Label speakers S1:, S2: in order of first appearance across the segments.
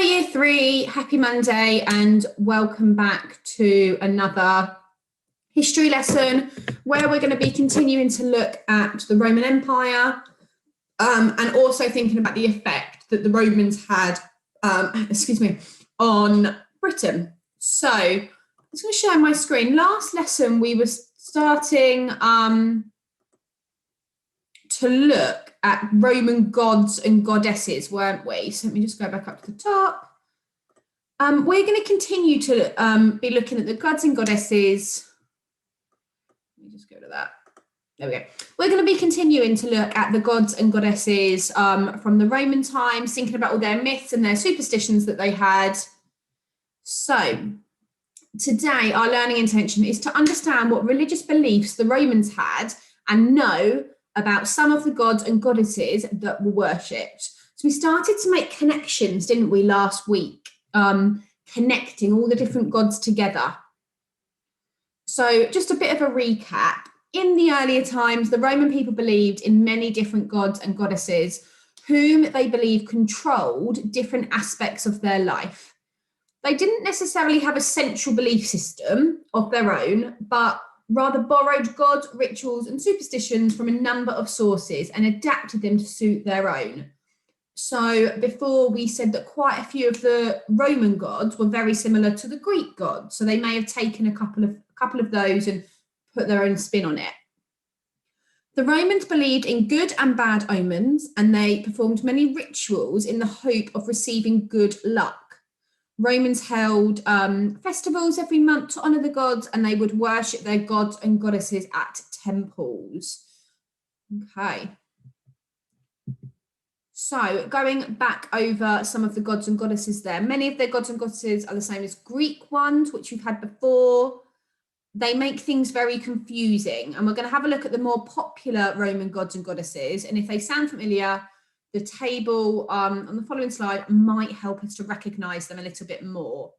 S1: Year 3, happy Monday and welcome back to another history lesson where we're going to be continuing to look at the Roman Empire and also thinking about the effect that the Romans had, on Britain. So I'm just going to share my screen. Last lesson we were starting to look at Roman gods and goddesses, weren't we? So let me just go back up to the top. We're going to continue to be looking at the gods and goddesses. Let me just go to that. There we go. We're going to be continuing to look at the gods and goddesses from the Roman times, thinking about all their myths and their superstitions that they had. So today, our learning intention is to understand what religious beliefs the Romans had and know about some of the gods and goddesses that were worshipped. So we started to make connections, didn't we, last week, connecting all the different gods together. So just a bit of a recap. In the earlier times, the Roman people believed in many different gods and goddesses whom they believed controlled different aspects of their life. They didn't necessarily have a central belief system of their own, but rather borrowed god rituals and superstitions from a number of sources and adapted them to suit their own. So before we said that quite a few of the Roman gods were very similar to the Greek gods. So they may have taken a couple of those and put their own spin on it. The Romans believed in good and bad omens, and they performed many rituals in the hope of receiving good luck. Romans held festivals every month to honour the gods, and they would worship their gods and goddesses at temples. Okay. So going back over some of the gods and goddesses there, many of their gods and goddesses are the same as Greek ones, which we've had before. They make things very confusing, and we're going to have a look at the more popular Roman gods and goddesses. And if they sound familiar, the table on the following slide might help us to recognise them a little bit more.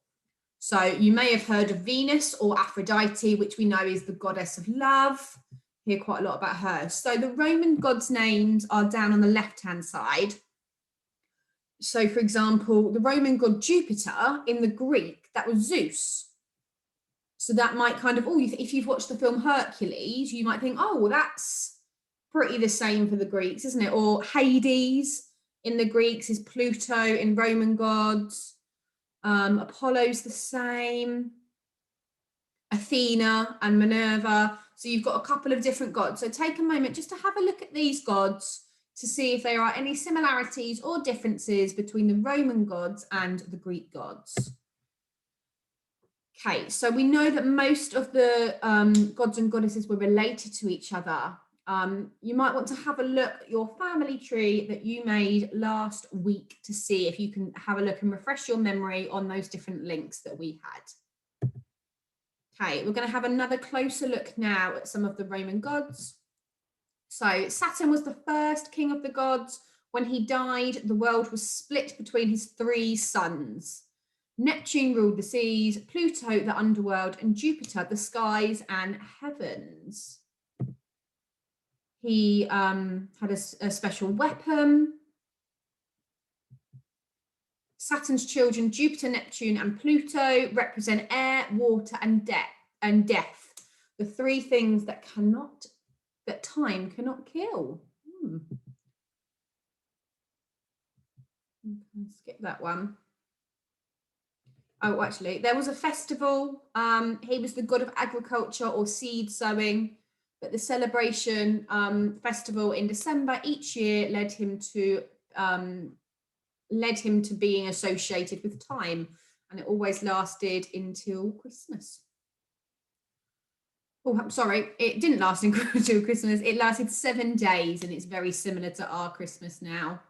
S1: So you may have heard of Venus or Aphrodite, which we know is the goddess of love. Hear quite a lot about her. So the Roman gods' names are down on the left-hand side. So for example, the Roman god Jupiter, in the Greek, that was Zeus. So that might kind of, if you've watched the film Hercules, you might think, oh, well, that's pretty the same for the Greeks, isn't it? Or Hades in the Greeks is Pluto in Roman gods. Apollo's the same. Athena and Minerva. So you've got a couple of different gods. So take a moment just to have a look at these gods to see if there are any similarities or differences between the Roman gods and the Greek gods. Okay, so we know that most of the gods and goddesses were related to each other. You might want to have a look at your family tree that you made last week to see if you can have a look and refresh your memory on those different links that we had. Okay, we're going to have another closer look now at some of the Roman gods. So Saturn was the first king of the gods. When he died, the world was split between his 3 sons. Neptune ruled the seas, Pluto the underworld, and Jupiter the skies and heavens. He had a special weapon. Saturn's children, Jupiter, Neptune, and Pluto, represent air, water, and death. The 3 things that time cannot kill. Okay, skip that one. Oh, actually, there was a festival. He was the god of agriculture or seed sowing. But the celebration festival in December each year led him to being associated with time, and it always lasted until Christmas. Oh, I'm sorry, it didn't last until Christmas. It lasted 7 days, and it's very similar to our Christmas now.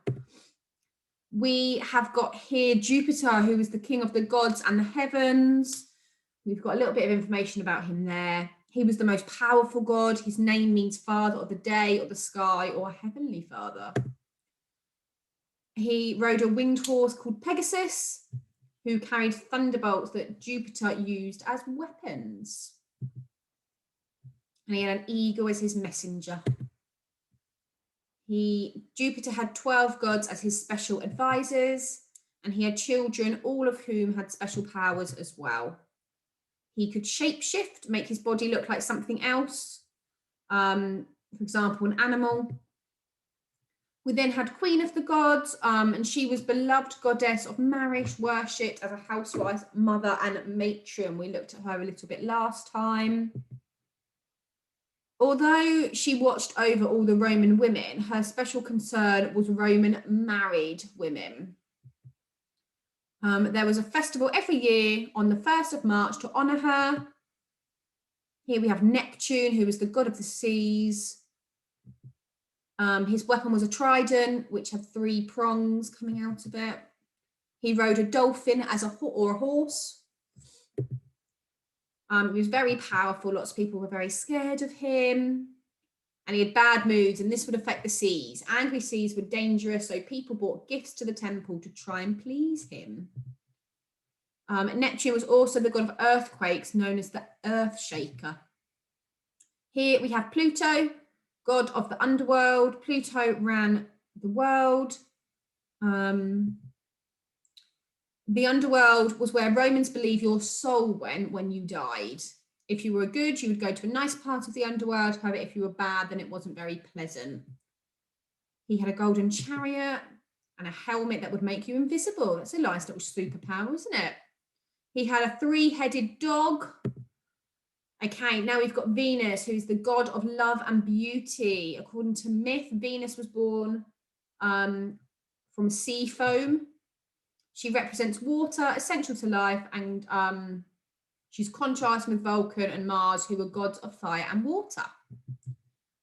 S1: We have got here Jupiter, who was the king of the gods and the heavens. We've got a little bit of information about him there. He was the most powerful god. His name means father of the day or the sky or heavenly father. He rode a winged horse called Pegasus, who carried thunderbolts that Jupiter used as weapons. And he had an eagle as his messenger. Jupiter had 12 gods as his special advisors, and he had children, all of whom had special powers as well. He could shapeshift, make his body look like something else, for example, an animal. We then had Queen of the Gods, and she was beloved goddess of marriage, worshipped as a housewife, mother, and matron. We looked at her a little bit last time. Although she watched over all the Roman women, her special concern was Roman married women. There was a festival every year on the 1st of March to honour her. Here we have Neptune, who was the god of the seas. His weapon was a trident, which had 3 prongs coming out of it. He rode a dolphin as a horse. He was very powerful. Lots of people were very scared of him. And he had bad moods, and this would affect the seas. Angry seas were dangerous, so people brought gifts to the temple to try and please him. Neptune was also the god of earthquakes, known as the Earth Shaker. Here we have Pluto, god of the underworld. Pluto ran the world. The underworld was where Romans believe your soul went when you died. If you were good, you would go to a nice part of the underworld. However, if you were bad, then it wasn't very pleasant. He had a golden chariot and a helmet that would make you invisible. That's a nice little superpower, isn't it? He had a 3-headed dog. Okay, now we've got Venus, who's the god of love and beauty. According to myth, Venus was born from sea foam. She represents water, essential to life, and she's contrasting with Vulcan and Mars, who are gods of fire and water.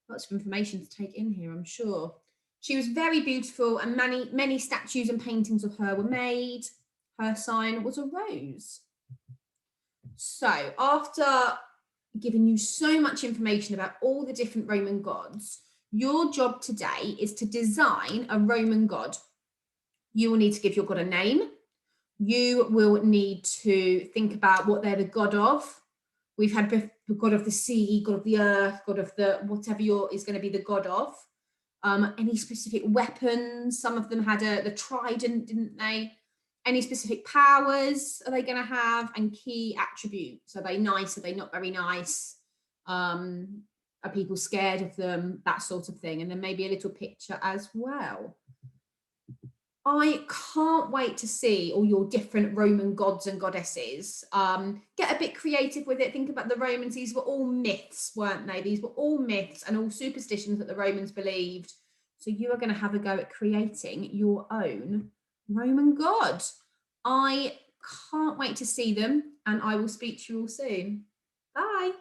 S1: Lots of information to take in here, I'm sure. She was very beautiful, and many statues and paintings of her were made. Her sign was a rose. So after giving you so much information about all the different Roman gods, your job today is to design a Roman god. You will need to give your god a name. You will need to think about what they're the god of. We've had the god of the sea, god of the earth, god of the whatever is going to be the god of. Any specific weapons? Some of them had the trident, didn't they? Any specific powers are they going to have? And key attributes. Are they nice? Are they not very nice? Are people scared of them? That sort of thing. And then maybe a little picture as well. I can't wait to see all your different Roman gods and goddesses. Get a bit creative with it. Think about the Romans. These were all myths, weren't they? These were all myths and all superstitions that the Romans believed. So you are going to have a go at creating your own Roman god. I can't wait to see them, and I will speak to you all soon. Bye.